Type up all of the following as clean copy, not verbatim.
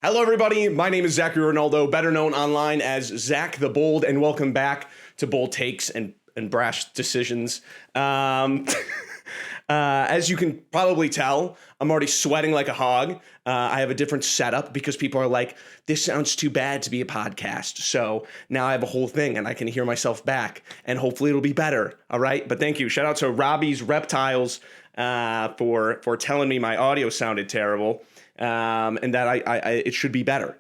Hello, everybody. My name is Zachary Ronaldo, better known online as ZachTheBold, and welcome back to Bold Takes and Brash Decisions. As you can probably tell, I'm already sweating like a hog. I have a different setup because people are like, this sounds too bad to be a podcast. So now I have a whole thing and I can hear myself back and hopefully it'll be better. All right. But thank you. Shout out to Robbie's Reptiles for telling me my audio sounded terrible. And that it should be better.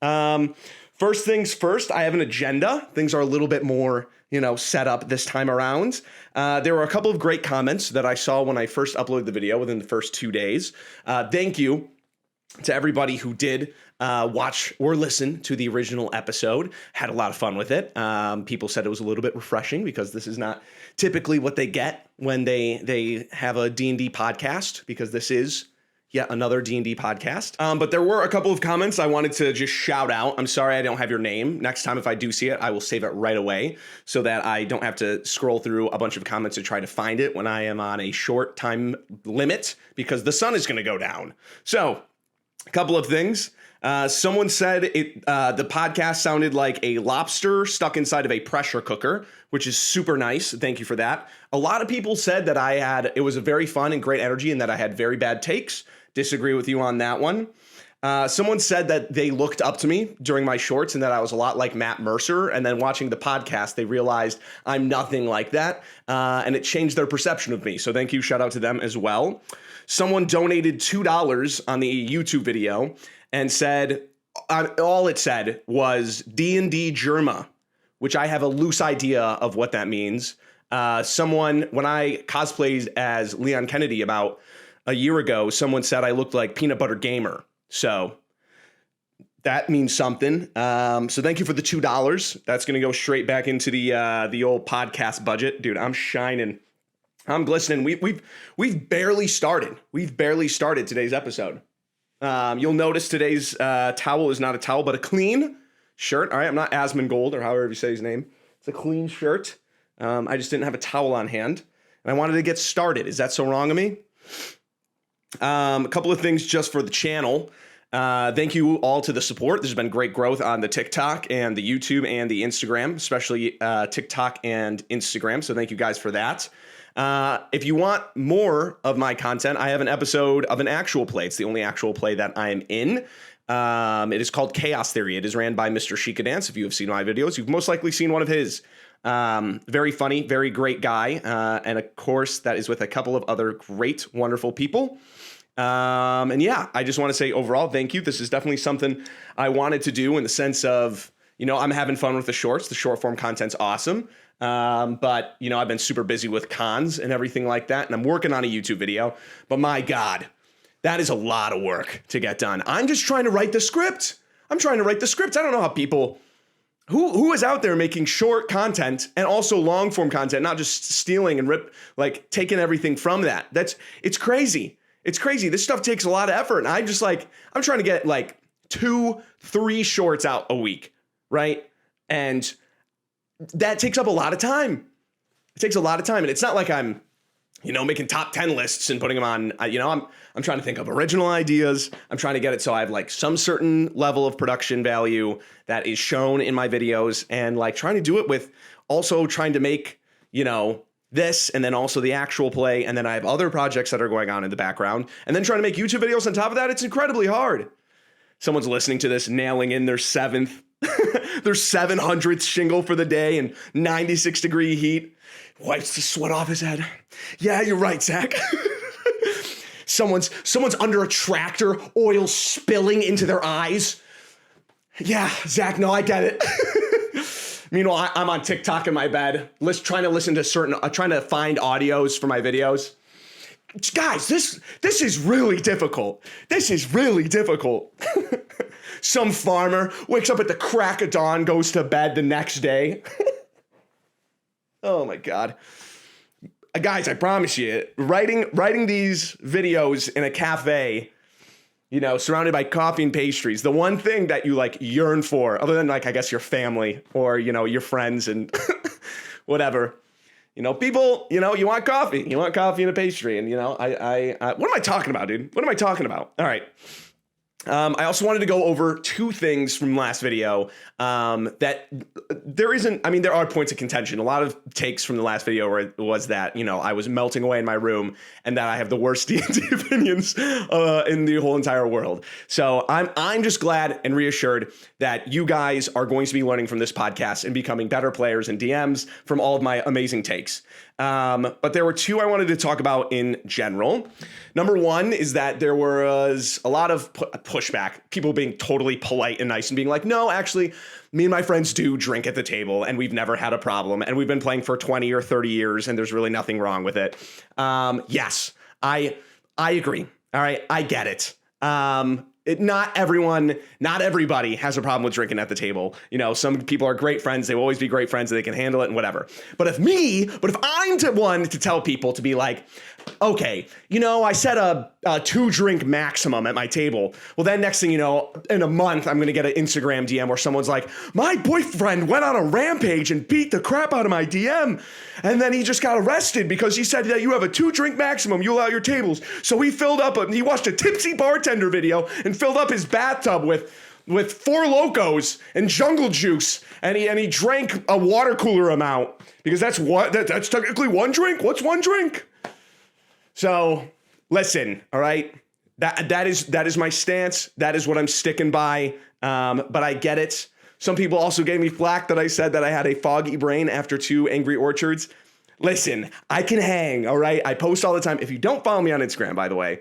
First things first, I have an agenda. Things are a little bit more, set up this time around. There were a couple of great comments that I saw when I first uploaded the video within the first 2 days. Thank you to everybody who did watch or listen to the original episode. Had a lot of fun with it. People said it was a little bit refreshing because this is not typically what they get when they have a D&D podcast, because this is yet another D&D podcast. But there were a couple of comments I wanted to just shout out. I'm sorry I don't have your name. Next time if I do see it, I will save it right away so that I don't have to scroll through a bunch of comments to try to find it when I am on a short time limit, because the sun is going to go down. So, a couple of things. Someone said the podcast sounded like a lobster stuck inside of a pressure cooker, which is super nice. Thank you for that. A lot of people said that it was a very fun and great energy and that I had very bad takes. Disagree with you on that one. Someone said that they looked up to me during my shorts and that I was a lot like Matt Mercer. And then watching the podcast, they realized I'm nothing like that. And it changed their perception of me. So thank you. Shout out to them as well. Someone donated $2 on the YouTube video and said, all it said was D&D Germa, which I have a loose idea of what that means. When I cosplayed as Leon Kennedy about a year ago, someone said I looked like Peanut Butter Gamer. So that means something. So thank you for the $2. That's going to go straight back into the old podcast budget. Dude, I'm shining. I'm glistening. We've barely started. We've barely started today's episode. You'll notice today's towel is not a towel, but a clean shirt. All right, I'm not Asmongold or however you say his name. It's a clean shirt. I just didn't have a towel on hand, and I wanted to get started. Is that so wrong of me? A couple of things just for the channel. Thank you all to the support. There's been great growth on the TikTok and the YouTube and the Instagram, especially TikTok and Instagram. So thank you guys for that. If you want more of my content, I have an episode of an actual play. It's the only actual play that I am in. It is called Chaos Theory. It is ran by Mr. Sheikah Dance. If you have seen my videos, you've most likely seen one of his. Very funny, very great guy. And of course, that is with a couple of other great, wonderful people. And yeah, I just want to say overall, thank you. This is definitely something I wanted to do in the sense of, I'm having fun with the shorts. The short form content's awesome. But I've been super busy with cons and everything like that. And I'm working on a YouTube video, but my God, that is a lot of work to get done. I'm just trying to write the script. I don't know how people who is out there making short content and also long form content, not just stealing and taking everything from that. It's crazy. It's crazy. This stuff takes a lot of effort. And I'm trying to get 2-3 shorts out a week. Right. And that takes up a lot of time. It takes a lot of time. And it's not like I'm, making top 10 lists and putting them on, I'm trying to think of original ideas. I'm trying to get it so I have some certain level of production value that is shown in my videos, and trying to do it with also trying to make, this and then also the actual play. And then I have other projects that are going on in the background, and then trying to make YouTube videos on top of that. It's incredibly hard. Someone's listening to this, nailing in their 700th shingle for the day in 96-degree heat. Wipes the sweat off his head. Yeah, you're right, Zach. Someone's under a tractor, oil spilling into their eyes. Yeah, Zach, no, I get it. Meanwhile, I'm on TikTok in my bed, trying to find audios for my videos. Guys, this is really difficult. Some farmer wakes up at the crack of dawn, goes to bed the next day. Oh my God. Guys, I promise you, writing these videos in a cafe, surrounded by coffee and pastries, the one thing that you yearn for, other than I guess your family or, your friends and whatever, people, you want coffee and a pastry. And, what am I talking about, dude? What am I talking about? All right. I also wanted to go over two things from last video that there are points of contention. A lot of takes from the last video where it was that, I was melting away in my room and that I have the worst D&D opinions in the whole entire world. So I'm just glad and reassured that you guys are going to be learning from this podcast and becoming better players and DMs from all of my amazing takes. But there were two I wanted to talk about in general. Number one is that there was a lot of pushback, people being totally polite and nice and being like, no, actually, me and my friends do drink at the table and we've never had a problem. And we've been playing for 20 or 30 years and there's really nothing wrong with it. Yes, I agree. All right. I get it. Not everybody has a problem with drinking at the table. Some people are great friends. They will always be great friends. They can handle it and whatever. But if I'm the one to tell people to be like, okay, I set a 2-drink maximum at my table. Well, then next thing you know, in a month, I'm going to get an Instagram DM where someone's like, my boyfriend went on a rampage and beat the crap out of my DM. And then he just got arrested because he said that you have a 2-drink maximum. You allow your tables. So he he watched a tipsy bartender video and filled up his bathtub with 4 Locos and jungle juice. And he drank a water cooler amount because that's technically 1 drink. What's 1 drink? So listen, all right, that is my stance. That is what I'm sticking by. But I get it. Some people also gave me flack that I said that I had a foggy brain after 2 Angry Orchards. Listen, I can hang, all right? I post all the time. If you don't follow me on Instagram, by the way,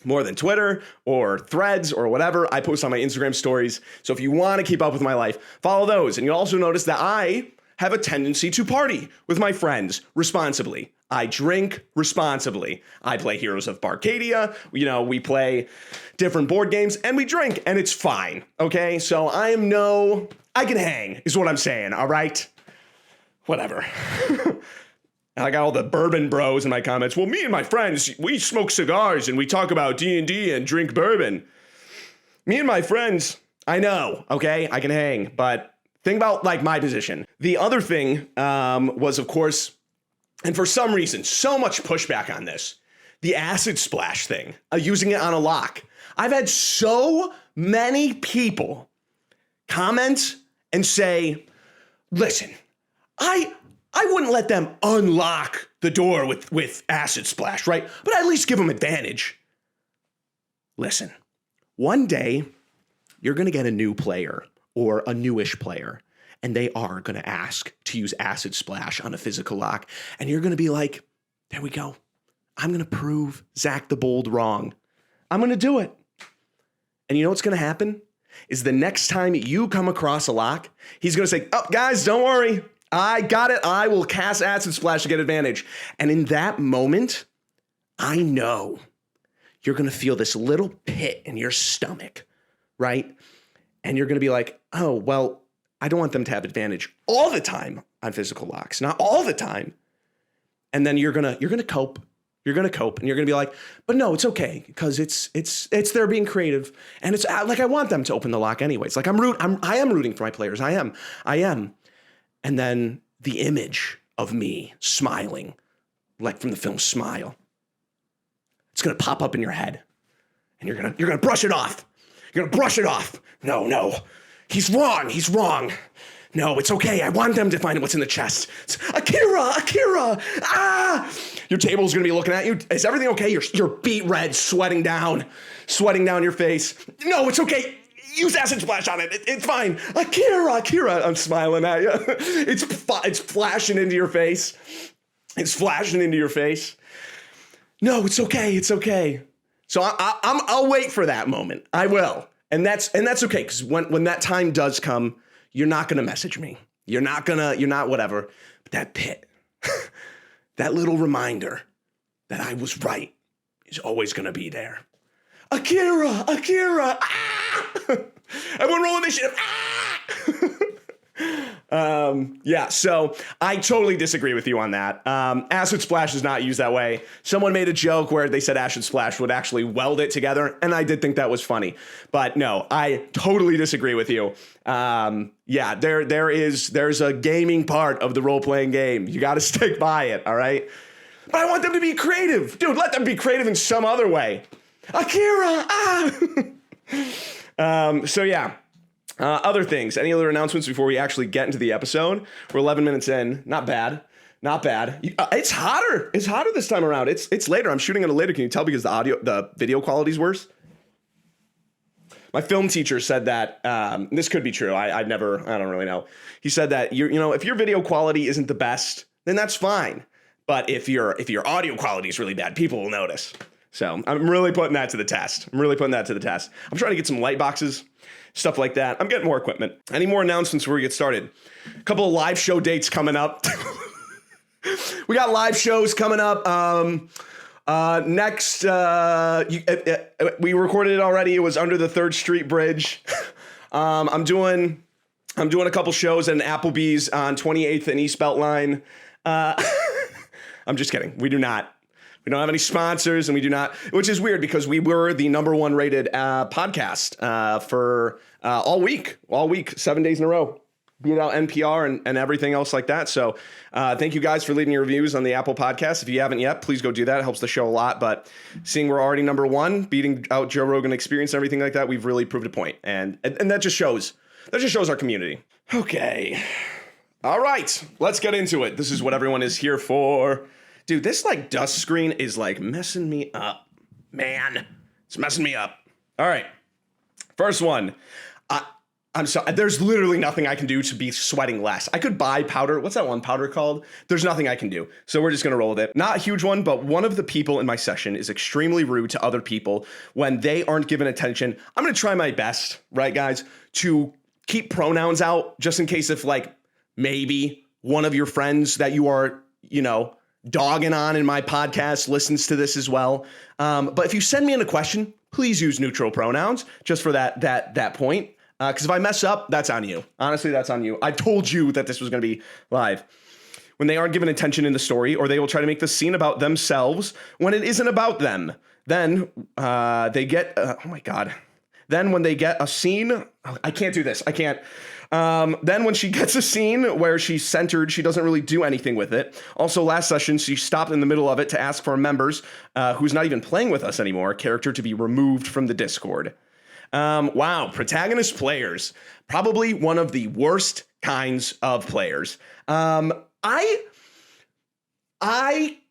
more than Twitter or Threads or whatever, I post on my Instagram stories. So if you want to keep up with my life, follow those. And you'll also notice that I have a tendency to party with my friends responsibly. I drink responsibly. I play Heroes of Barcadia. We play different board games and we drink and it's fine. Okay. So I can hang is what I'm saying. All right. Whatever. I got all the bourbon bros in my comments. Well, me and my friends, we smoke cigars and we talk about D&D and drink bourbon. Me and my friends, I know. Okay. I can hang, but think about my position. The other thing was, of course, and for some reason, so much pushback on this, the acid splash thing, using it on a lock. I've had so many people comment and say, listen, I wouldn't let them unlock the door with acid splash, right? But at least give them advantage. Listen, one day you're going to get a new player or a newish player, and they are going to ask to use acid splash on a physical lock. And you're going to be like, there we go. I'm going to prove ZachTheBold wrong. I'm going to do it. And you know what's going to happen? Is the next time you come across a lock, he's going to say, oh, guys, don't worry. I got it. I will cast acid splash to get advantage. And in that moment, I know you're going to feel this little pit in your stomach, right? And you're going to be like, oh, well, I don't want them to have advantage all the time on physical locks, not all the time. And then you're gonna cope. You're gonna cope, and you're gonna be like, but no, it's okay because it's they're being creative, and it's like I want them to open the lock anyways. Like I am rooting for my players. I am. And then the image of me smiling, like from the film Smile, it's gonna pop up in your head, and you're gonna brush it off. You're gonna brush it off. No. He's wrong. No, it's okay. I want them to find what's in the chest. It's Akira. Your table's going to be looking at you. Is everything okay? You're beet red, sweating down your face. No, it's okay. Use acid splash on it. It's fine. Akira. I'm smiling at you. It's flashing into your face. No, it's okay. So I'll wait for that moment. I will. And that's okay, because when that time does come, you're not gonna message me. You're not whatever. But that pit, that little reminder that I was right is always gonna be there. Akira! Everyone roll initiative! So I totally disagree with you on that. Acid splash is not used that way. Someone made a joke where they said acid splash would actually weld it together, and I did think that was funny. But no, I totally disagree with you. There's a gaming part of the role-playing game. You got to stick by it, all right? But I want them to be creative. Dude, let them be creative in some other way. Akira! So yeah. Other things. Any other announcements before we actually get into the episode? We're 11 minutes in. Not bad. Not bad. It's hotter. It's hotter this time around. It's later. I'm shooting it later. Can you tell because the video quality's worse? My film teacher said that this could be true. I don't really know. He said that if your video quality isn't the best, then that's fine. But if your audio quality is really bad, people will notice. So I'm really putting that to the test. I'm trying to get some light boxes, stuff like that. I'm getting more equipment. Any more announcements before we get started? A couple of live show dates coming up. We got live shows coming up. Next, we recorded it already. It was under the 3rd Street Bridge. I'm doing a couple shows at an Applebee's on 28th and East Beltline. I'm just kidding. We don't have any sponsors, and we do not, which is weird because we were the #1 rated podcast for all week, 7 days in a row. Beat out NPR and everything else like that. So thank you guys for leaving your reviews on the Apple Podcast. If you haven't yet, please go do that. It helps the show a lot. But seeing we're already #1, beating out Joe Rogan Experience and everything like that, we've really proved a point. And that just shows our community. Okay. All right. Let's get into it. This is what everyone is here for. Dude, this dust screen is messing me up. Man, it's messing me up. All right. First one. I'm sorry. There's literally nothing I can do to be sweating less. I could buy powder. What's that one powder called? There's nothing I can do. So we're just going to roll with it. Not a huge one, but one of the people in my session is extremely rude to other people when they aren't given attention. I'm going to try my best, right, guys, to keep pronouns out just in case if maybe one of your friends that you are, dogging on in my podcast listens to this as well. But if you send me in a question, please use neutral pronouns just for that point. Because if I mess up, that's on you. Honestly, that's on you. I told you that this was going to be live. When they aren't given attention in the story, or they will try to make the scene about themselves when it isn't about them, then they get, oh my God. Then when they get a scene, I can't do this. I can't. Then when she gets a scene where she's centered, she doesn't really do anything with it. Also, last session, she stopped in the middle of it to ask for members who's not even playing with us anymore, character to be removed from the Discord. Wow, protagonist players, probably one of the worst kinds of players. I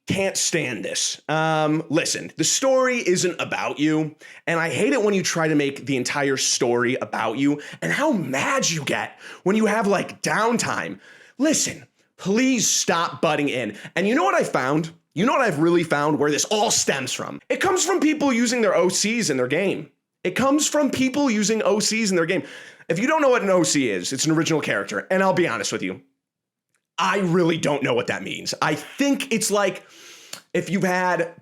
can't stand this. Listen, the story isn't about you, and I hate it when you try to make the entire story about you and how mad you get when you have downtime. Listen, please stop butting in. And you know what I found? You know what I've really found where this all stems from? It comes from people using their OCs in their game. It comes from people using OCs in their game. If you don't know what an OC is, it's an original character. And I'll be honest with you, I really don't know what that means. I think it's if you've had,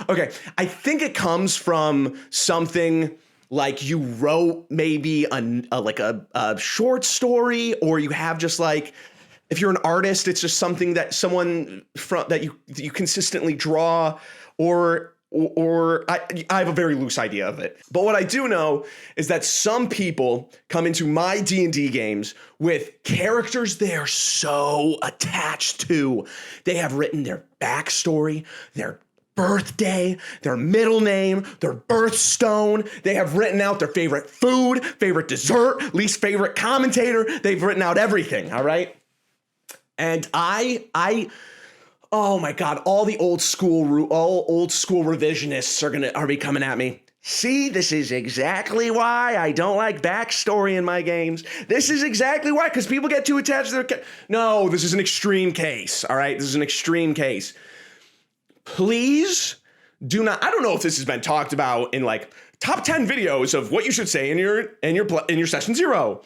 okay, I think it comes from something you wrote maybe a short story, or you have just if you're an artist, it's just something that someone that you consistently draw, or I have a very loose idea of it. But what I do know is that some people come into my D&D games with characters they are so attached to. They have written their backstory, their birthday, their middle name, their birthstone. They have written out their favorite food, favorite dessert, least favorite commentator. They've written out everything, all right? And oh my God, all old school revisionists are be coming at me. See, this is exactly why I don't like backstory in my games. This is exactly why, because people get too attached to their No, this is an extreme case, all right? This is an extreme case. Please do not, I don't know if this has been talked about in top 10 videos of what you should say in your session 0.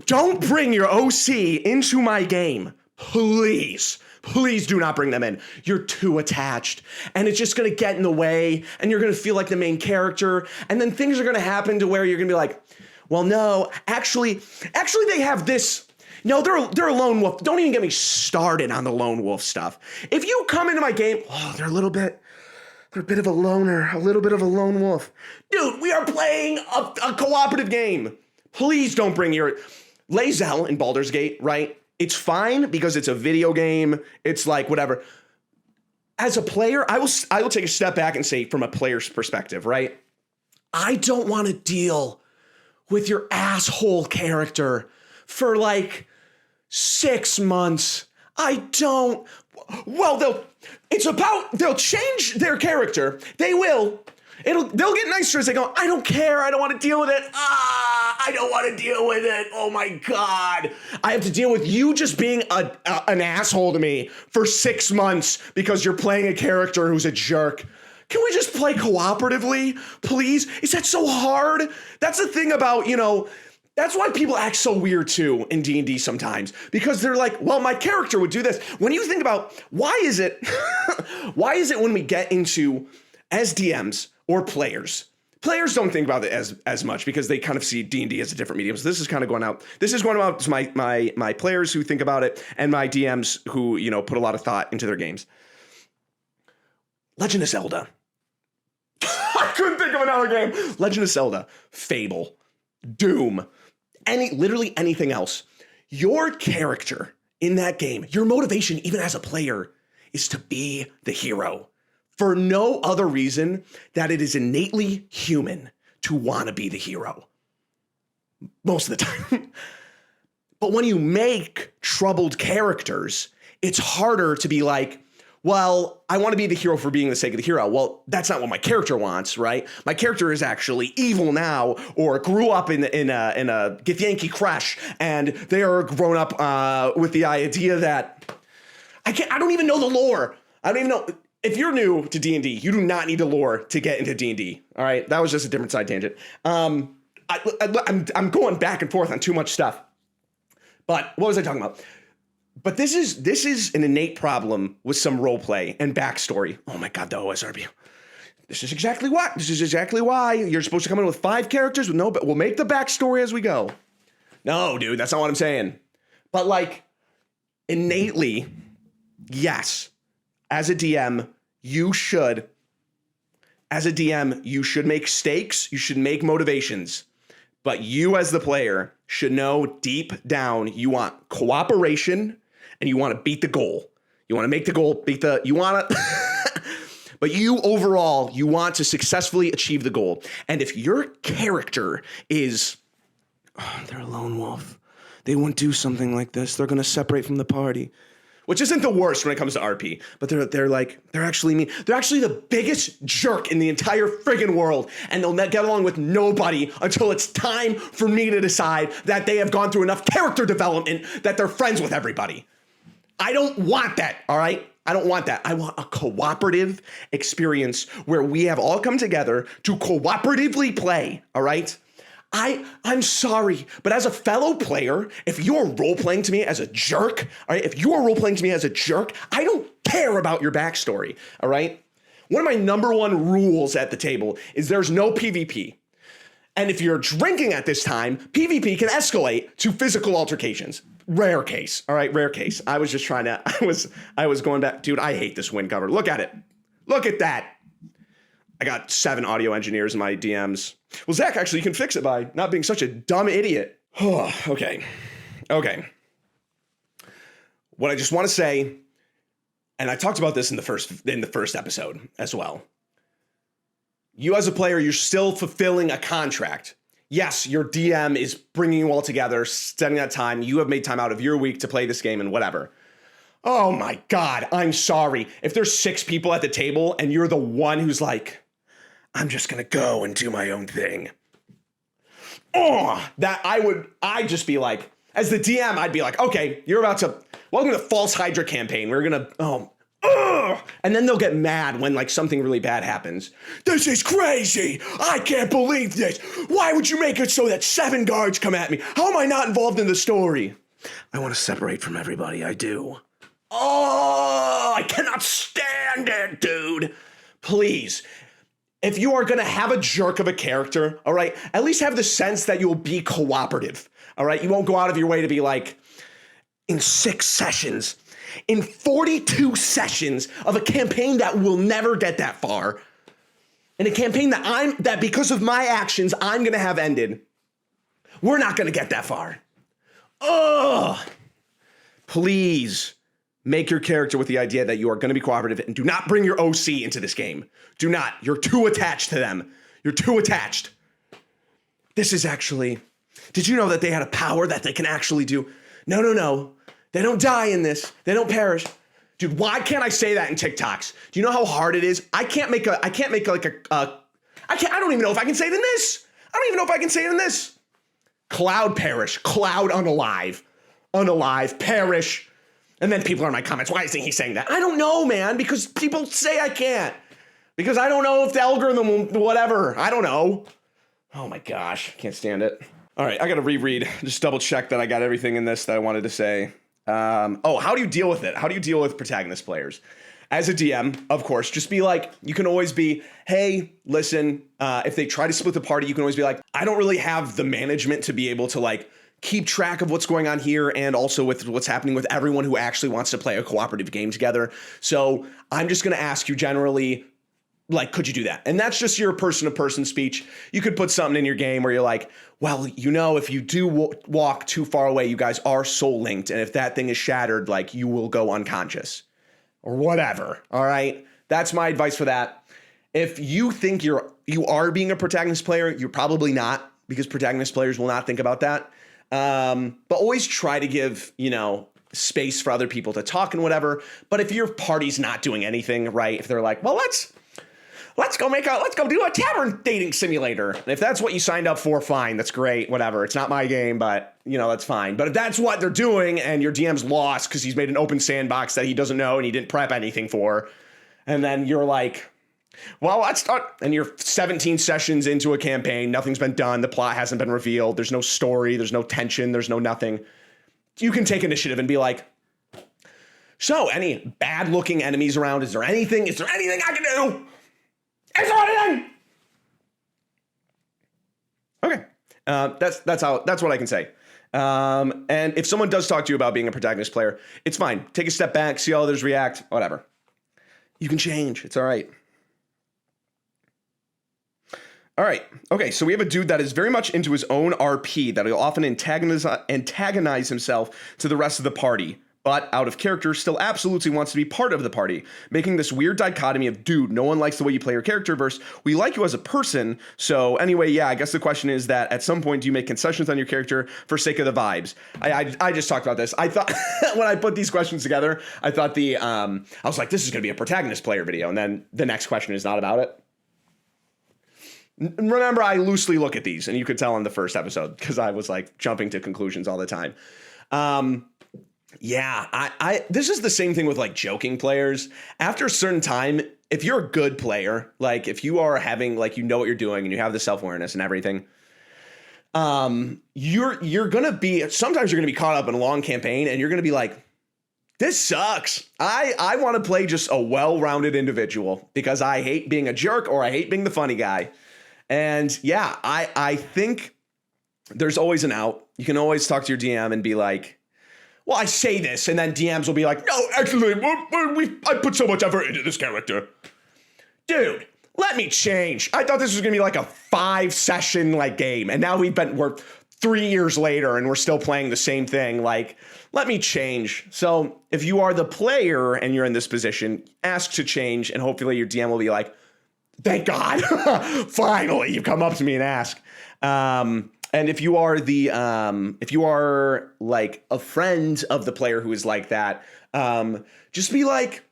Don't bring your OC into my game, please. Please do not bring them in. You're too attached, and it's just going to get in the way, and you're going to feel like the main character, and then things are going to happen to where you're going to be well, no, actually they have this. No, they're a lone wolf. Don't even get me started on the lone wolf stuff. If you come into my game, they're a bit of a loner, a little bit of a lone wolf. Dude, we are playing a cooperative game. Please don't bring your Lae'zel in Baldur's Gate, right? It's fine because it's a video game. It's whatever. As a player, I will take a step back and say from a player's perspective, right? I don't want to deal with your asshole character for like 6 months. I don't. Well, they'll change their character. They will. They'll get nicer as they go. I don't care. I don't want to deal with it. I don't want to deal with it. Oh my God. I have to deal with you just being an asshole to me for 6 months because you're playing a character who's a jerk. Can we just play cooperatively, please? Is that so hard? That's the thing about, that's why people act so weird too in D&D sometimes, because they're like, well, my character would do this. When you think about why is it when we get into, as DMs or players don't think about it as much because they kind of see D&D as a different medium. So this is kind of going out. This is going out to my players who think about it and my DMs who, put a lot of thought into their games. Legend of Zelda. I couldn't think of another game. Legend of Zelda, Fable, Doom, literally anything else. Your character in that game, your motivation, even as a player, is to be the hero for no other reason that it is innately human to want to be the hero. Most of the time. But when you make troubled characters, it's harder to be like, well, I want to be the hero for being the sake of the hero. Well, that's not what my character wants, right? My character is actually evil now, or grew up in a Githyanki crash, and they are grown up with the idea that I don't even know the lore. I don't even know. If you're new to D&D, you do not need the lore to get into D&D. All right, that was just a different side tangent. I'm going back and forth on too much stuff. But what was I talking about? But this is an innate problem with some role play and backstory. Oh my God, the OSRB. This is exactly why you're supposed to come in with 5 characters with no, but we'll make the backstory as we go. No, dude, that's not what I'm saying. But like, innately, yes, as a DM, you should make stakes, you should make motivations. But you as the player should know deep down you want cooperation and you want to beat the goal. You want to make the goal, but you overall, you want to successfully achieve the goal. And if your character is, they're a lone wolf, they won't do something like this, they're going to separate from the party. Which isn't the worst when it comes to RP, but they're actually mean. They're actually the biggest jerk in the entire friggin' world, and they'll get along with nobody until it's time for me to decide that they have gone through enough character development that they're friends with everybody. I don't want that, all right? I don't want that. I want a cooperative experience where we have all come together to cooperatively play, all right? I'm sorry, but as a fellow player, if you're role-playing to me as a jerk, all right, I don't care about your backstory, all right? One of my number one rules at the table is there's no PvP. And if you're drinking at this time, PvP can escalate to physical altercations. Rare case, all right, rare case. I was just trying to, I was going back, dude, I hate this win cover. Look at it. Look at that. I got 7 audio engineers in my DMs. Well, Zach, actually, you can fix it by not being such a dumb idiot. Okay. What I just want to say, and I talked about this in the first episode as well. You as a player, you're still fulfilling a contract. Yes, your DM is bringing you all together, spending that time. You have made time out of your week to play this game and whatever. Oh my God, I'm sorry. If there's 6 people at the table and you're the one who's like, I'm just going to go and do my own thing. I'd just be like, as the DM, I'd be like, okay, you're about to, welcome to the False Hydra campaign. We're going to, and then they'll get mad when like something really bad happens. This is crazy. I can't believe this. Why would you make it so that 7 guards come at me? How am I not involved in the story? I want to separate from everybody. I do. Oh, I cannot stand it, dude. Please. If you are going to have a jerk of a character, all right, at least have the sense that you'll be cooperative, all right? You won't go out of your way to be like, in 6 sessions, in 42 sessions of a campaign that will never get that far, in a campaign that because of my actions, I'm going to have ended, we're not going to get that far. Ugh. Please make your character with the idea that you are going to be cooperative and do not bring your OC into this game. Do not. You're too attached to them. You're too attached. This is actually, did you know that they had a power that they can actually do? No. They don't die in this. They don't perish. Dude, why can't I say that in TikToks? Do you know how hard it is? I don't even know if I can say it in this. I don't even know if I can say it in this. Cloud perish, cloud unalive, perish. And then people are in my comments, why isn't he saying that? I don't know, man, because people say I can't. Because I don't know if the algorithm will, whatever. I don't know. Oh my gosh, can't stand it. All right, I gotta reread, just double check that I got everything in this that I wanted to say. How do you deal with it? How do you deal with protagonist players? As a DM, of course, just be like, you can always be, hey, listen, if they try to split the party, you can always be like, I don't really have the management to be able to like keep track of what's going on here and also with what's happening with everyone who actually wants to play a cooperative game together. So I'm just going to ask you generally, like, could you do that? And that's just your person-to-person speech. You could put something in your game where you're like, well, you know, if you do walk too far away, you guys are soul linked. And if that thing is shattered, like you will go unconscious. Or whatever, all right? That's my advice for that. If you think you are being a protagonist player, you're probably not, because protagonist players will not think about that. But always try to give, space for other people to talk and whatever. But if your party's not doing anything, right? If they're like, well, let's go do a tavern dating simulator. And if that's what you signed up for, fine, that's great, whatever. It's not my game, but that's fine. But if that's what they're doing and your DM's lost because he's made an open sandbox that he doesn't know and he didn't prep anything for, and then you're like, well, let's start, and you're 17 sessions into a campaign, nothing's been done, the plot hasn't been revealed, there's no story, there's no tension, there's no nothing. You can take initiative and be like, so any bad looking enemies around? Is there anything I can do? Is there anything? Okay. That's what I can say. And if someone does talk to you about being a protagonist player, it's fine. Take a step back, see how others react, whatever. You can change. It's all right. All right. Okay, so we have a dude that is very much into his own RP, that he'll often antagonize himself to the rest of the party, but out of character still absolutely wants to be part of the party, making this weird dichotomy of, dude, no one likes the way you play your character, versus we like you as a person. So anyway, yeah, I guess the question is that at some point, do you make concessions on your character for sake of the vibes? I just talked about this. I thought when I put these questions together, I thought I was like, this is going to be a protagonist player video. And then the next question is not about it. Remember, I loosely look at these, and you could tell in the first episode because I was like jumping to conclusions all the time. Yeah, this is the same thing with like joking players. After a certain time, if you're a good player, like if you are having like what you're doing and you have the self-awareness and everything, you're gonna be caught up in a long campaign and you're gonna be like, this sucks. I want to play just a well-rounded individual because I hate being a jerk or I hate being the funny guy. And yeah, I think there's always an out. You can always talk to your DM and be like, well, I say this, and then DMs will be like, no, actually, I put so much effort into this character. Dude, let me change. I thought this was going to be like a 5-session like game, and now we're 3 years later, and we're still playing the same thing. Like, let me change. So if you are the player and you're in this position, ask to change, and hopefully your DM will be like, thank God, finally, you've come up to me and ask. And if you are like a friend of the player who is like that, just be like,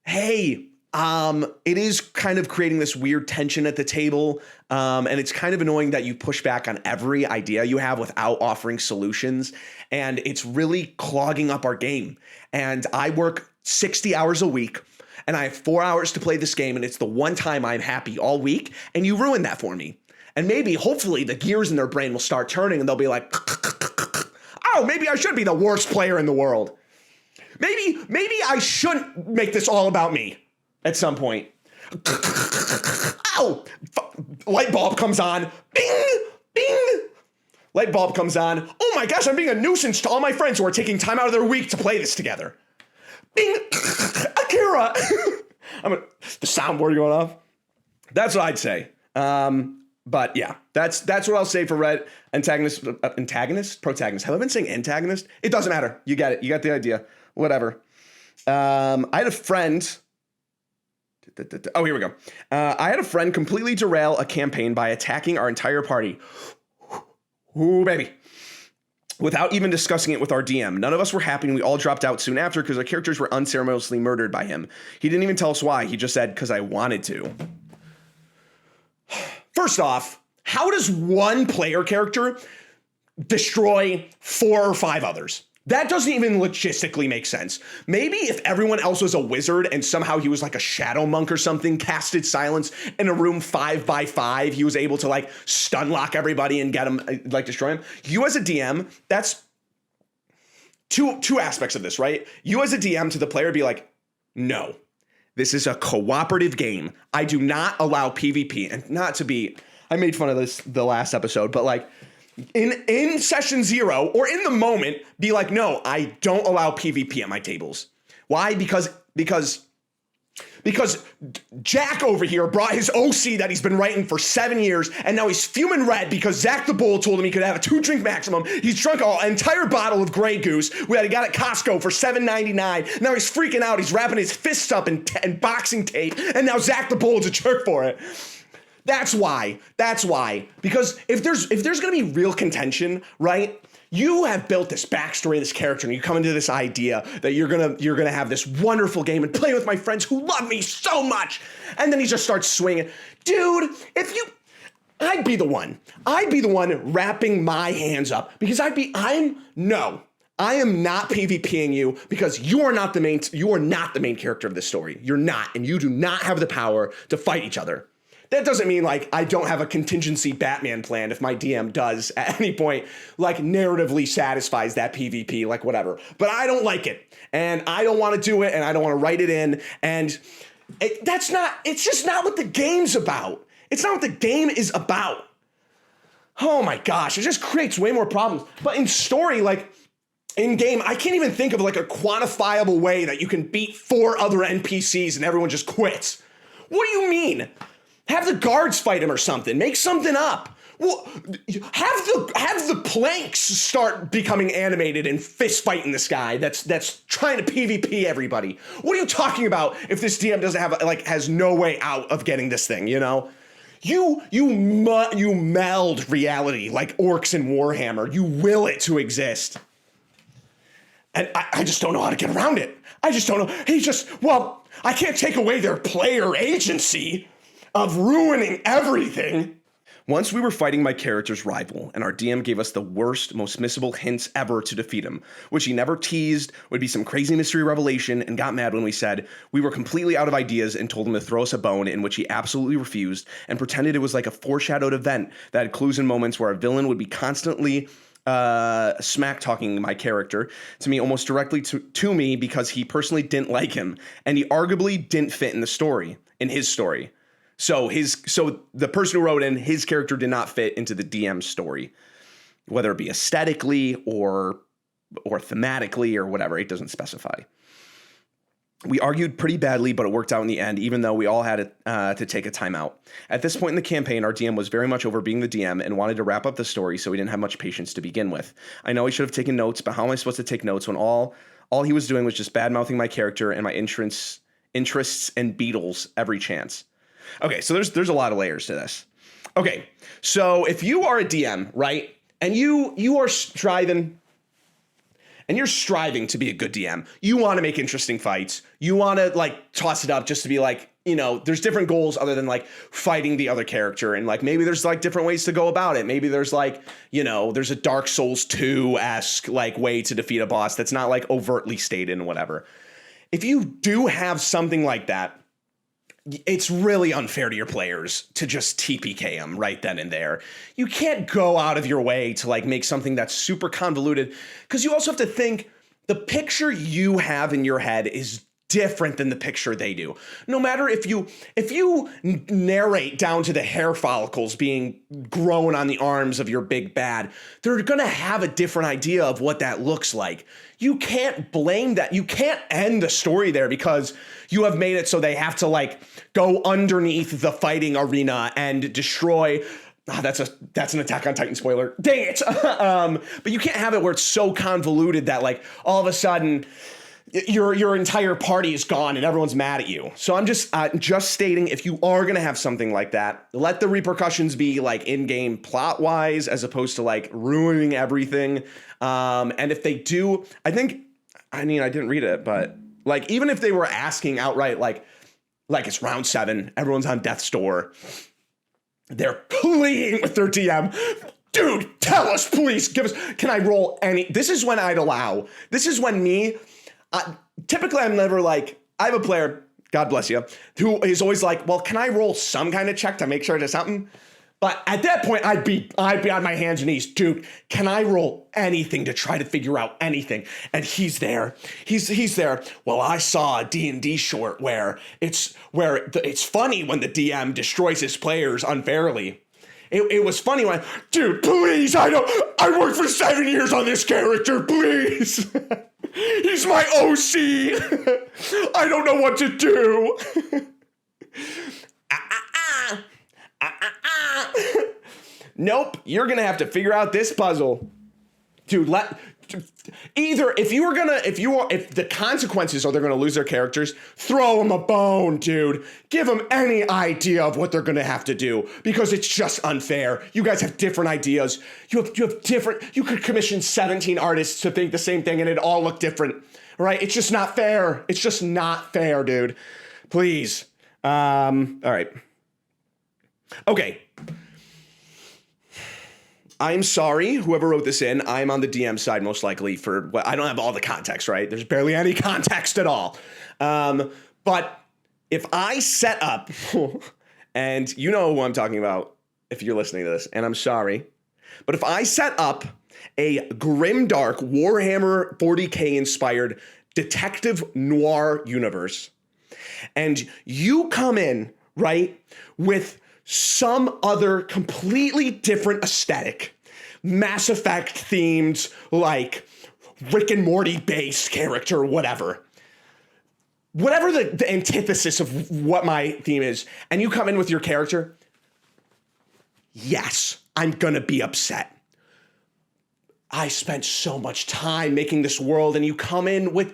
hey, it is kind of creating this weird tension at the table. And it's kind of annoying that you push back on every idea you have without offering solutions. And it's really clogging up our game. And I work 60 hours a week. And I have 4 hours to play this game, and it's the one time I'm happy all week, and you ruined that for me. And maybe, hopefully, the gears in their brain will start turning, and they'll be like, oh, maybe I should be the worst player in the world. Maybe I shouldn't make this all about me at some point. Ow! Light bulb comes on. Bing! Bing! Light bulb comes on. Oh my gosh, I'm being a nuisance to all my friends who are taking time out of their week to play this together. Bing! Akira! The soundboard going off. That's what I'd say. But yeah, that's what I'll say for red antagonist, protagonist. Have I been saying antagonist? It doesn't matter. You get it. You got the idea. Whatever. I had a friend. Oh, here we go. I had a friend completely derail a campaign by attacking our entire party. Ooh, baby. Without even discussing it with our DM. None of us were happy and we all dropped out soon after because our characters were unceremoniously murdered by him. He didn't even tell us why. He just said, because I wanted to. First off, how does one player character destroy 4 or 5 others? That doesn't even logistically make sense. Maybe if everyone else was a wizard and somehow he was like a shadow monk or something, casted silence in a room 5 by 5, he was able to like stun lock everybody and get him, like destroy him. You as a DM, that's two aspects of this, right? You as a DM to the player be like, no, this is a cooperative game. I do not allow PvP. And not to be, I made fun of this the last episode, but like, in session 0 or in the moment, be like, no, I don't allow PvP at my tables. Why? Because Jack over here brought his OC that he's been writing for 7 years, and now he's fuming red because ZachTheBold told him he could have a 2-drink maximum. He's drunk an entire bottle of Grey Goose that he got at Costco for $7.99. Now he's freaking out. He's wrapping his fists up in boxing tape, and now ZachTheBold's a jerk for it. That's why. Because if there's going to be real contention, right? You have built this backstory of this character and you come into this idea that you're going to have this wonderful game and play with my friends who love me so much. And then he just starts swinging. Dude, I'd be the one wrapping my hands up because I am not PvPing you because you are not the main character of this story. You're not, and you do not have the power to fight each other. That doesn't mean like I don't have a contingency Batman plan if my DM does at any point like narratively satisfies that PvP, like whatever. But I don't like it and I don't want to do it and I don't want to write it in. And it's just not what the game's about. It's not what the game is about. Oh my gosh, it just creates way more problems. But in story, like in game, I can't even think of like a quantifiable way that you can beat 4 other NPCs and everyone just quits. What do you mean? Have the guards fight him or something. Make something up. Well, have the planks start becoming animated and fist fighting this guy that's trying to PvP everybody. What are you talking about if this DM doesn't have has no way out of getting this thing, you know? You meld reality like orcs in Warhammer. You will it to exist. And I just don't know how to get around it. I just don't know. I can't take away their player agency of ruining everything. Once we were fighting my character's rival, and our DM gave us the worst, most missable hints ever to defeat him, which he never teased, would be some crazy mystery revelation, and got mad when we said we were completely out of ideas and told him to throw us a bone, in which he absolutely refused, and pretended it was like a foreshadowed event that had clues and moments where a villain would be constantly smack-talking my character to me almost directly to me because he personally didn't like him, and he arguably didn't fit in his story. So the person who wrote in, his character did not fit into the DM's story, whether it be aesthetically or thematically or whatever. It doesn't specify. We argued pretty badly, but it worked out in the end, even though we all had to take a timeout. At this point in the campaign, our DM was very much over being the DM and wanted to wrap up the story, so we didn't have much patience to begin with. I know he should have taken notes, but how am I supposed to take notes when all he was doing was just bad-mouthing my character and my interests and Beatles every chance? Okay, so there's a lot of layers to this. Okay, so if you are a DM, right, and you are striving to be a good DM, you want to make interesting fights, you want to like toss it up just to be like, you know, there's different goals other than like fighting the other character, and like maybe there's like different ways to go about it. Maybe there's like, you know, there's a Dark Souls 2-esque like way to defeat a boss that's not like overtly stated and whatever. If you do have something like that, it's really unfair to your players to just TPK them right then and there. You can't go out of your way to like make something that's super convoluted, because you also have to think the picture you have in your head is different than the picture they do. No matter if you narrate down to the hair follicles being grown on the arms of your big bad, they're going to have a different idea of what that looks like. You can't blame that. You can't end the story there because you have made it so they have to like go underneath the fighting arena and destroy. That's an Attack on Titan spoiler. Dang it. But you can't have it where it's so convoluted that like all of a sudden your entire party is gone and everyone's mad at you. So I'm just stating, if you are gonna have something like that, let the repercussions be like in-game plot wise, as opposed to like ruining everything. And if they do, I didn't read it, but like even if they were asking outright, like it's round 7, everyone's on death's door, they're pleading with their DM. Dude, tell us, please, can I roll any? This is when I'd allow. This is when typically I'm never like, I have a player, God bless you, who is always like, well, can I roll some kind of check to make sure it does something? But at that point, I'd be on my hands and knees. Dude, can I roll anything to try to figure out anything? And he's there. He's there. Well, I saw a D&D short where it's funny when the DM destroys his players unfairly. It was funny when, dude, please, I worked for 7 years on this character, please. He's my OC. I don't know what to do. Nope, you're gonna have to figure out this puzzle. Dude, if the consequences are they're gonna lose their characters, throw them a bone, dude. Give them any idea of what they're gonna have to do, because it's just unfair. You guys have different ideas. You could commission 17 artists to think the same thing and it'd all look different, right? It's just not fair. It's just not fair, dude. Please. All right. Okay. I'm sorry, whoever wrote this in. I'm on the DM side most likely I don't have all the context, right? There's barely any context at all. But if I set up, and you know who I'm talking about if you're listening to this, and I'm sorry, but if I set up a grimdark Warhammer 40K inspired detective noir universe, and you come in, right, with some other completely different aesthetic, Mass Effect themed, like Rick and Morty based character, whatever the antithesis of what my theme is, and you come in with your character, yes, I'm gonna be upset. I spent so much time making this world, and you come in with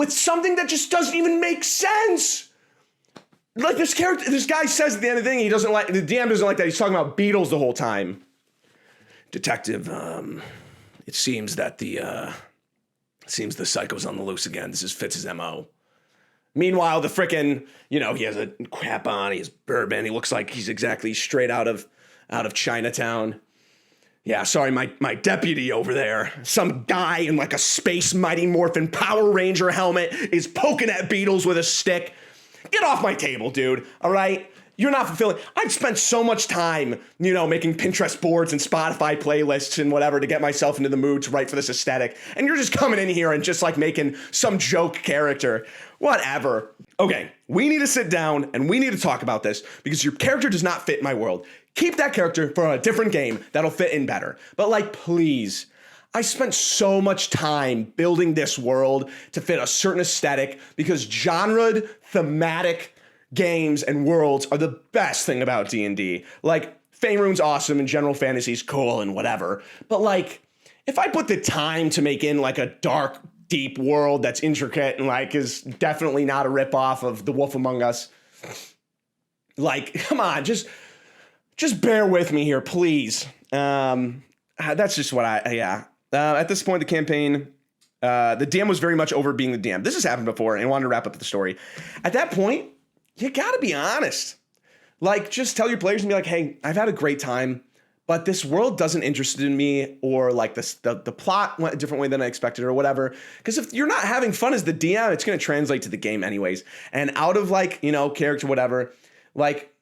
something that just doesn't even make sense. Like this guy says at the end of the thing, the DM doesn't like that. He's talking about Beatles the whole time. Detective, it seems that the psycho's on the loose again. This is Fitz's MO. Meanwhile, the frickin', he has a cap on, he has bourbon, he looks like he's exactly straight out of Chinatown. Yeah, sorry, my deputy over there, some guy in like a Space Mighty Morphin Power Ranger helmet is poking at Beatles with a stick. Get off my table, dude, all right? You're not fulfilling. I've spent so much time, making Pinterest boards and Spotify playlists and whatever to get myself into the mood to write for this aesthetic. And you're just coming in here and just like making some joke character. Whatever. Okay, we need to sit down and we need to talk about this because your character does not fit my world. Keep that character for a different game that'll fit in better. But like, please, I spent so much time building this world to fit a certain aesthetic because genred, thematic games and worlds are the best thing about D&D. Like, Faerun's awesome and general fantasy's cool and whatever. But like, if I put the time to make in like a dark, deep world that's intricate and like is definitely not a ripoff of The Wolf Among Us, like, come on, just bear with me here, please. That's just what at this point, the campaign, the DM was very much over being the DM. This has happened before, and I wanted to wrap up the story. At that point, you gotta be honest. Like, just tell your players and be like, hey, I've had a great time, but this world doesn't interest in me, or like the plot went a different way than I expected or whatever. Because if you're not having fun as the DM, it's gonna translate to the game anyways. And out of like, character, whatever, like,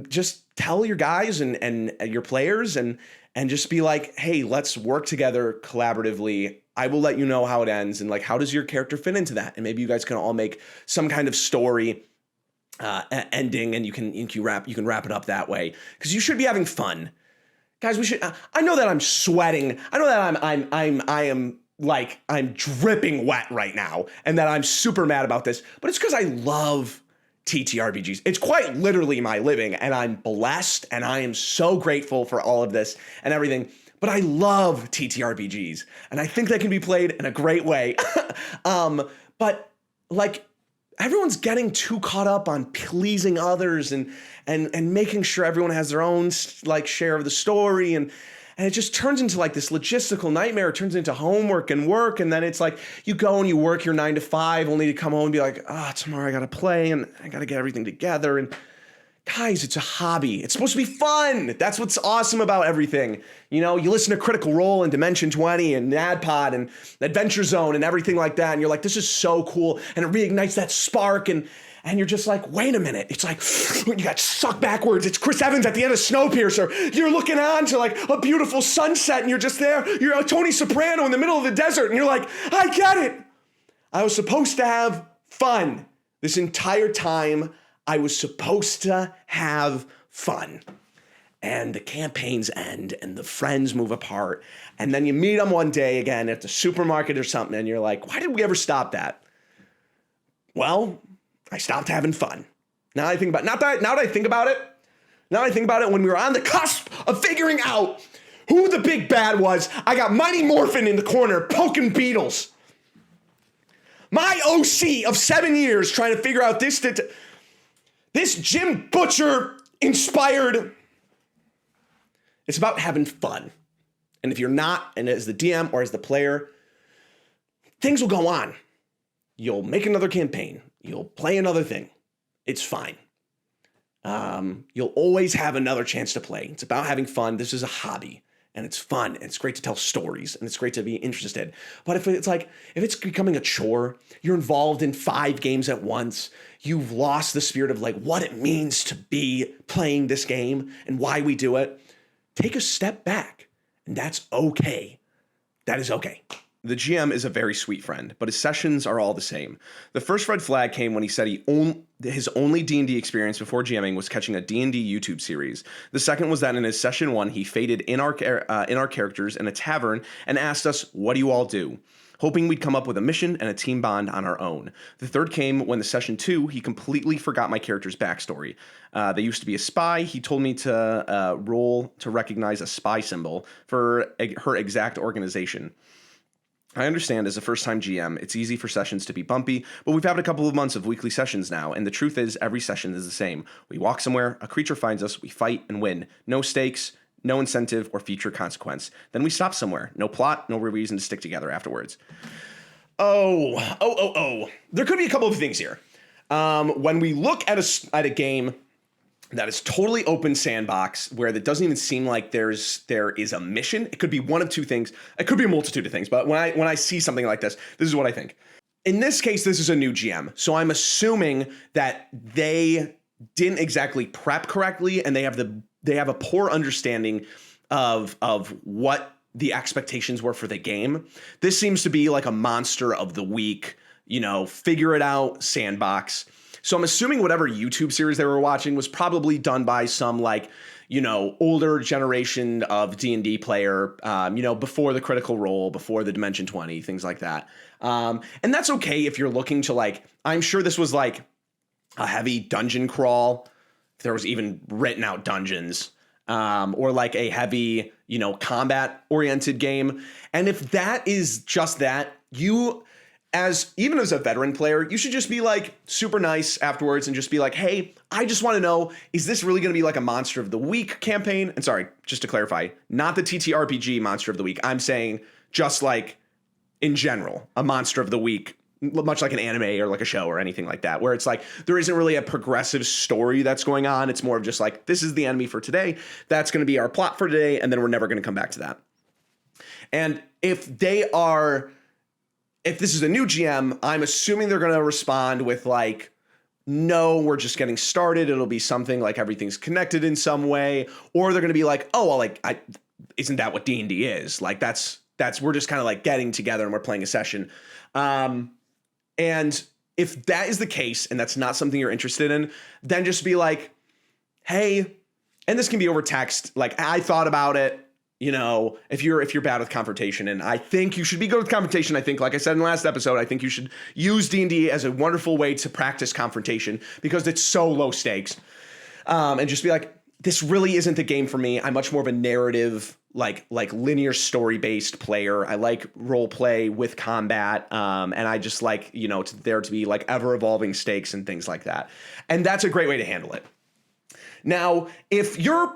just tell your guys and your players and just be like, hey, let's work together collaboratively. I will let you know how it ends and like, how does your character fit into that? And maybe you guys can all make some kind of story ending, and you can wrap it up that way, because you should be having fun, guys. We should. I know that I'm sweating. I know that I'm dripping wet right now, and that I'm super mad about this. But it's because I love TTRPGs. It's quite literally my living, and I'm blessed, and I am so grateful for all of this and everything. But I love TTRPGs, and I think they can be played in a great way. But like, everyone's getting too caught up on pleasing others and making sure everyone has their own like share of the story, and it just turns into like this logistical nightmare. It turns into homework and work, and then it's like you go and you work your 9 to 5 only to come home and be like, tomorrow I gotta play and I gotta get everything together. And guys, it's a hobby. It's supposed to be fun. That's what's awesome about everything. You know, you listen to Critical Role and Dimension 20 and NADPOD and Adventure Zone and everything like that, and you're like, this is so cool, and it reignites that spark, and you're just like, wait a minute. It's like, you got sucked backwards. It's Chris Evans at the end of Snowpiercer. You're looking on to like a beautiful sunset, and you're just there. You're a Tony Soprano in the middle of the desert, and you're like, I get it. I was supposed to have fun. This entire time, I was supposed to have fun. And the campaigns end, and the friends move apart, and then you meet them one day again at the supermarket or something, and you're like, why did we ever stop that? Well, I stopped having fun. Now I think about now that I think about it, when we were on the cusp of figuring out who the big bad was, I got Mighty Morphin in the corner poking beetles. My OC of 7 years trying to figure out this Jim Butcher inspired. It's about having fun. And if you're not, and as the DM or as the player, things will go on. You'll make another campaign. You'll play another thing. It's fine. You'll always have another chance to play. It's about having fun. This is a hobby, and it's fun, and it's great to tell stories, and it's great to be interested. But if it's becoming a chore, you're involved in 5 games at once, you've lost the spirit of like what it means to be playing this game and why we do it, take a step back, and that's okay. That is okay. The GM is a very sweet friend, but his sessions are all the same. The first red flag came when he said his only D&D experience before GMing was catching a D&D YouTube series. The second was that in his session 1, he faded in our characters in a tavern and asked us, what do you all do? Hoping we'd come up with a mission and a team bond on our own. The third came when the session 2, he completely forgot my character's backstory. They used to be a spy. He told me to roll to recognize a spy symbol for her exact organization. I understand as a first-time GM, it's easy for sessions to be bumpy, but we've had a couple of months of weekly sessions now, and the truth is every session is the same. We walk somewhere, a creature finds us, we fight and win. No stakes, no incentive or future consequence. Then we stop somewhere. No plot, no reason to stick together afterwards. Oh. There could be a couple of things here. When we look at a game that is totally open sandbox, where it doesn't even seem like there is a mission. It could be one of two things. It could be a multitude of things. But when I see something like this is what I think. In this case, this is a new GM. So I'm assuming that they didn't exactly prep correctly, and they have a poor understanding of what the expectations were for the game. This seems to be like a monster of the week, figure it out sandbox. So I'm assuming whatever YouTube series they were watching was probably done by some older generation of D&D player, before the Critical Role, before the Dimension 20, things like that. And that's okay if you're looking to I'm sure this was like a heavy dungeon crawl. If there was even written out dungeons, or like a heavy, combat oriented game. And if that is just that, even as a veteran player, you should just be super nice afterwards and just be like, hey, I just want to know, is this really going to be like a Monster of the Week campaign? And sorry, just to clarify, not the TTRPG Monster of the Week. I'm saying just in general, a Monster of the Week, much like an anime or like a show or anything like that, where it's there isn't really a progressive story that's going on. It's more of just this is the enemy for today. That's going to be our plot for today. And then we're never going to come back to that. And if this is a new GM, I'm assuming they're going to respond with no, we're just getting started. It'll be something like everything's connected in some way, or they're going to be isn't that what D&D is? That's we're just kind of getting together and we're playing a session. And if that is the case and that's not something you're interested in, then just be hey, and this can be over text. I thought about it. you know, if you're bad with confrontation. And I think you should be good with confrontation. I think, like I said in the last episode, I think you should use D&D as a wonderful way to practice confrontation because it's so low stakes. And just be like, this really isn't the game for me. I'm much more of a narrative, like linear story based player. I like role play with combat. And I just like, you know, there to be like ever evolving stakes and things like that. And that's a great way to handle it. Now, if your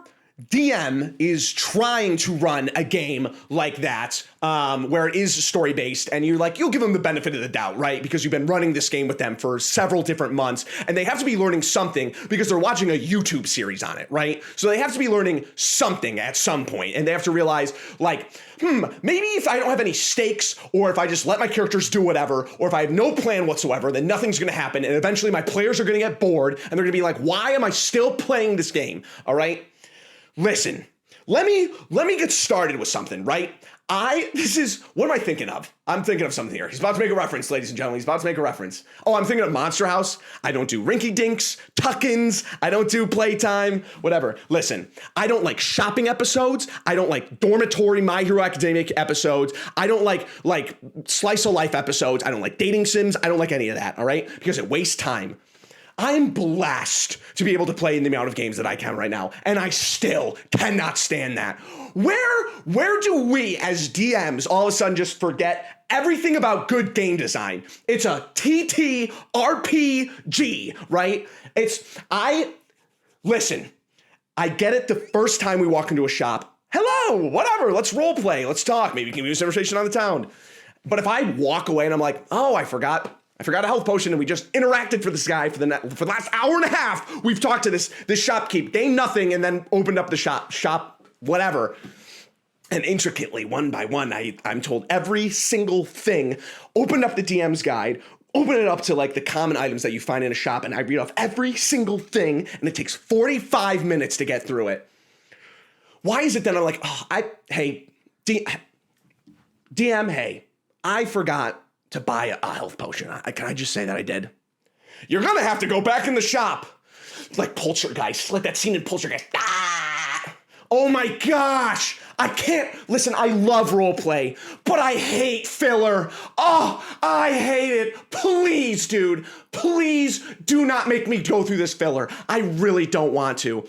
DM is trying to run a game like that, where it is story based, and you'll give them the benefit of the doubt, right? Because you've been running this game with them for several different months, and they have to be learning something because they're watching a YouTube series on it, right? So they have to be learning something at some point, and they have to realize, like, maybe if I don't have any stakes, or if I just let my characters do whatever, or if I have no plan whatsoever, then nothing's gonna happen, and eventually my players are gonna get bored, and they're gonna be like, why am I still playing this game, all right? Listen, let me get started with something, right? What am I thinking of? I'm thinking of something here. He's about to make a reference, ladies and gentlemen. He's about to make a reference. Oh, I'm thinking of Monster House. I don't do rinky dinks, tuck-ins. I don't do playtime, whatever. Listen, I don't like shopping episodes. I don't like dormitory My Hero Academic episodes. I don't like slice of life episodes. I don't like dating sims. I don't like any of that, all right? Because it wastes time. I'm blessed to be able to play in the amount of games that I can right now, and I still cannot stand that. Where do we as DMs all of a sudden just forget everything about good game design? It's a TTRPG, right? Listen, I get it the first time we walk into a shop. Hello, whatever, let's role play, let's talk. Maybe we can use conversation on the town. But if I walk away and I'm like, oh, I forgot a health potion, and we just interacted for this guy for the last hour and a half. We've talked to this shopkeep, gained nothing, and then opened up the shop, whatever. And intricately, one by one, I'm told every single thing. Opened up the DM's guide, open it up to like the common items that you find in a shop, and I read off every single thing, and it takes 45 minutes to get through it. Why is it that I'm like, DM, hey, I forgot to buy a health potion. Can I just say that I did? You're gonna have to go back in the shop. Like Poltergeist, like that scene in Poltergeist. Ah! Oh my gosh! I can't, listen, I love roleplay, but I hate filler. Oh, I hate it. Please, dude, please do not make me go through this filler. I really don't want to.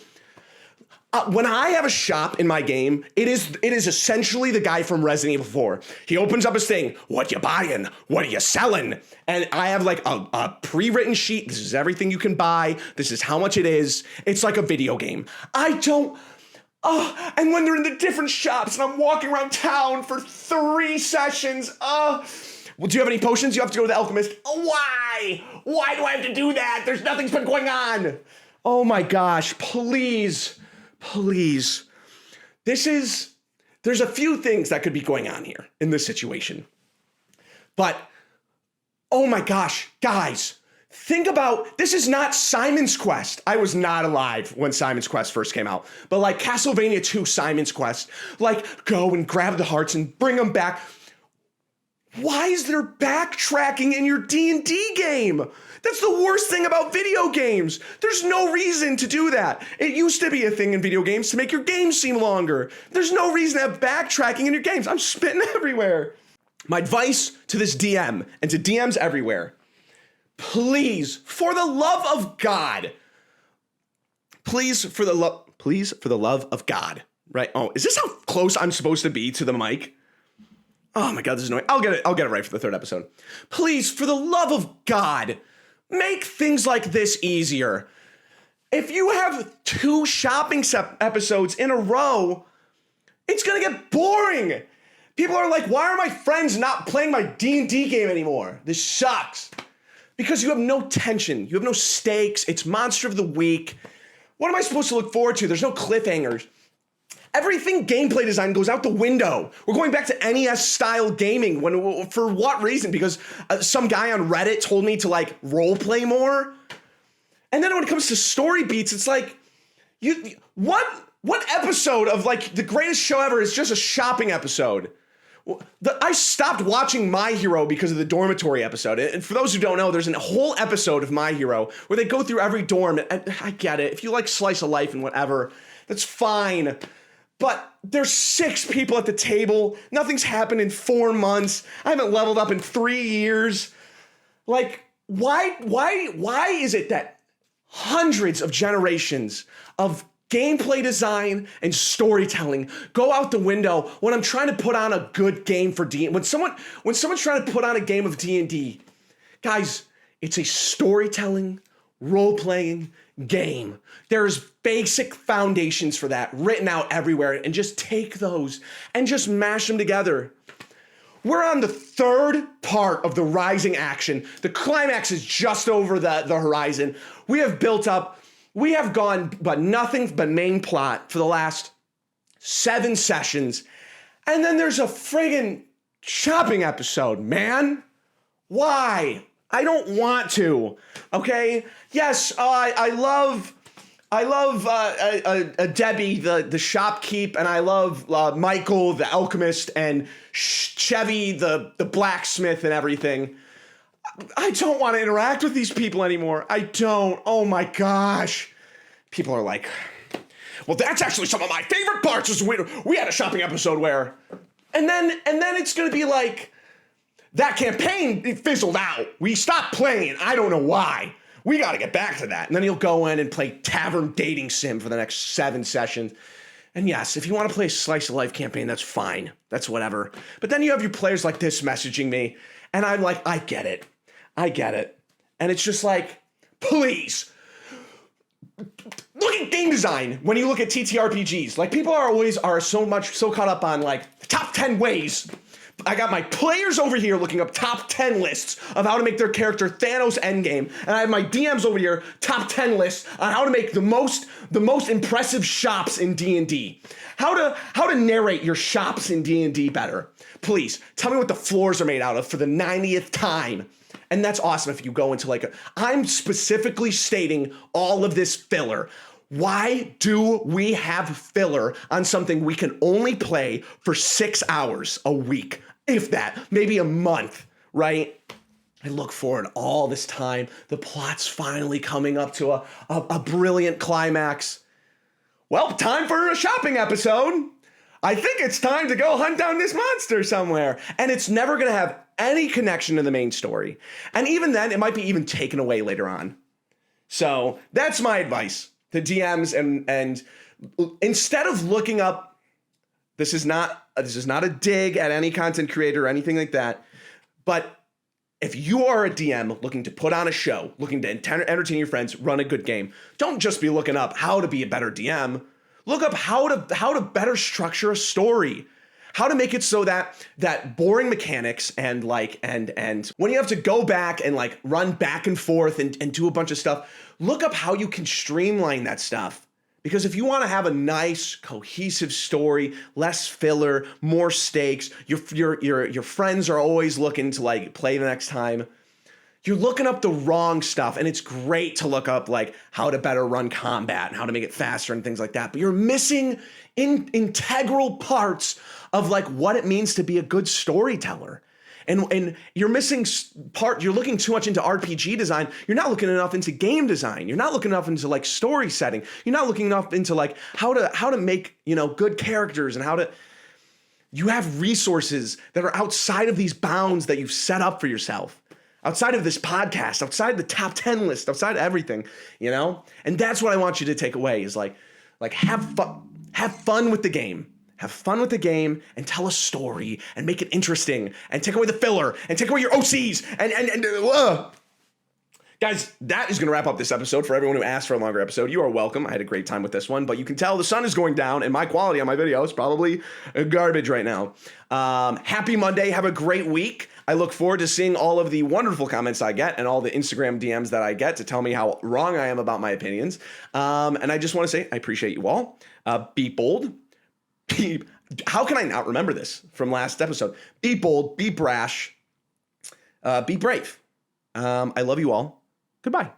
When I have a shop in my game, it is essentially the guy from Resident Evil 4. He opens up his thing. What you buying? What are you selling? And I have like a pre-written sheet. This is everything you can buy. This is how much it is. It's like a video game. And when they're in the different shops and I'm walking around town for 3 sessions, well, do you have any potions? You have to go to the alchemist. Why? Why do I have to do that? Nothing's been going on. Oh my gosh, please. There's a few things that could be going on here in this situation. But, oh my gosh, guys, think about, this is not Simon's Quest. I was not alive when Simon's Quest first came out. But like Castlevania 2 Simon's Quest, like go and grab the hearts and bring them back. Why is there backtracking in your D&D game? That's the worst thing about video games. There's no reason to do that. It used to be a thing in video games to make your games seem longer. There's no reason to have backtracking in your games. I'm spitting everywhere. My advice to this DM and to DMs everywhere, please, for the love of God, for the love of God, right? Oh, is this how close I'm supposed to be to the mic? Oh my God, this is annoying. I'll get it right for the 3rd episode. Please, for the love of God, make things like this easier. If you have 2 shopping episodes in a row, it's gonna get boring. People are like, why are my friends not playing my D&D game anymore? This sucks. Because you have no tension, you have no stakes, it's monster of the week. What am I supposed to look forward to? There's no cliffhangers. Everything gameplay design goes out the window. We're going back to NES style gaming. For what reason? Because some guy on Reddit told me to like role play more. And then when it comes to story beats, it's like, what episode of like the greatest show ever is just a shopping episode? I stopped watching My Hero because of the dormitory episode. And for those who don't know, there's a whole episode of My Hero where they go through every dorm. And I get it. If you like slice of life and whatever, that's fine. But there's 6 people at the table. Nothing's happened in 4 months. I haven't leveled up in 3 years. Like, why is it that hundreds of generations of gameplay design and storytelling go out the window when I'm trying to put on a good game for D&D? When someone's trying to put on a game of D&D, guys, it's a storytelling, role-playing game. There's basic foundations for that written out everywhere, and just take those and just mash them together. We're on the 3rd part of the rising action. The climax is just over the horizon. We have gone but nothing but main plot for the last 7 sessions. And then there's a friggin' shopping episode, man. Why? I don't want to, okay? Yes, I love Debbie, the shopkeep, and I love Michael, the alchemist, and Chevy, the blacksmith, and everything. I don't want to interact with these people anymore. I don't. Oh my gosh. People are like, well, that's actually some of my favorite parts. Is we had a shopping episode where, and then it's gonna be like, that campaign, it fizzled out. We stopped playing. I don't know why. We got to get back to that. And then he'll go in and play Tavern Dating Sim for the next 7 sessions. And yes, if you want to play a slice of life campaign, that's fine. That's whatever. But then you have your players like this messaging me, and I'm like, I get it. And it's just like, please. Look at game design when you look at TTRPGs. Like, people are so caught up on like the top 10 ways. I got my players over here looking up top 10 lists of how to make their character Thanos endgame, and I have my DMs over here top 10 lists on how to make the most impressive shops in D&D. How to narrate your shops in D&D better. Please tell me what the floors are made out of for the 90th time. And that's awesome if you go into I'm specifically stating all of this filler. Why do we have filler on something we can only play for 6 hours a week? If that, maybe a month, right? I look forward all this time. The plot's finally coming up to a brilliant climax. Well, time for a shopping episode. I think it's time to go hunt down this monster somewhere. And it's never going to have any connection to the main story. And even then, it might be even taken away later on. So that's my advice to DMs. And instead of looking up, this is not a dig at any content creator or anything like that. But if you are a DM looking to put on a show, looking to entertain your friends, run a good game, don't just be looking up how to be a better DM. Look up how to better structure a story, how to make it so that boring mechanics and when you have to go back and run back and forth and do a bunch of stuff, look up how you can streamline that stuff. Because if you want to have a nice, cohesive story, less filler, more stakes, your friends are always looking to play the next time, you're looking up the wrong stuff. And it's great to look up how to better run combat and how to make it faster and things like that. But you're missing integral parts of what it means to be a good storyteller. And you're missing you're looking too much into RPG design. You're not looking enough into game design. You're not looking enough into story setting. You're not looking enough into how to make, good characters and you have resources that are outside of these bounds that you've set up for yourself. Outside of this podcast, outside the top 10 list, outside of everything, And that's what I want you to take away is have fun with the game. Have fun with the game and tell a story and make it interesting and take away the filler and take away your OCs and Guys, that is going to wrap up this episode. For everyone who asked for a longer episode, you are welcome. I had a great time with this one, but you can tell the sun is going down and my quality on my video is probably garbage right now. Happy Monday. Have a great week. I look forward to seeing all of the wonderful comments I get and all the Instagram DMs that I get to tell me how wrong I am about my opinions. And I just want to say I appreciate you all. Be bold. How can I not remember this from last episode? Be bold, be brash, be brave. I love you all. Goodbye.